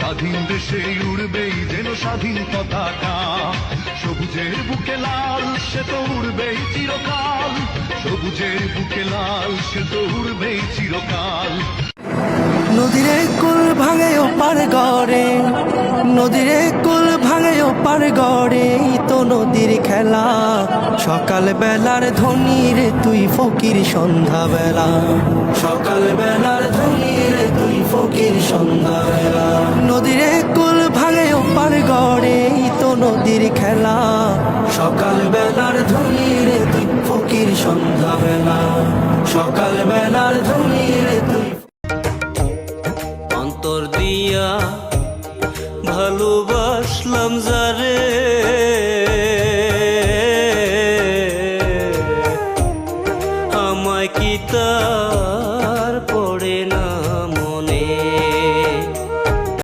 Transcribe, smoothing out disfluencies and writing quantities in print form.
স্বাধীন দেশে উড়বেই যেন স্বাধীন পতাকা, সবুজের বুকে লাল সে তো উড়বেই চিরকাল, সবুজের বুকে লাল সে তো উড়বেই চিরকাল। নদীরে কুল ভাঙে ওপার গড়ে, নদীরে কুল ভাঙে ওপার গড়ে, তো নদীর খেলা। সকাল বেলার ধনী রে তুই ফকির সন্ধ্যা বেলা, সকাল বেলার ধনী রে তুই ফকির সন্ধ্যা বেলা। নদীরে কুল ভাঙে ওপার গড়ে, তো নদীর খেলা। সকাল বেলার ধনী রে তুই ফকির সন্ধ্যা বেলা, সকাল বেলার ধনী রে তুই। অন্তর দিয়া ভালোবাসলাম যারে,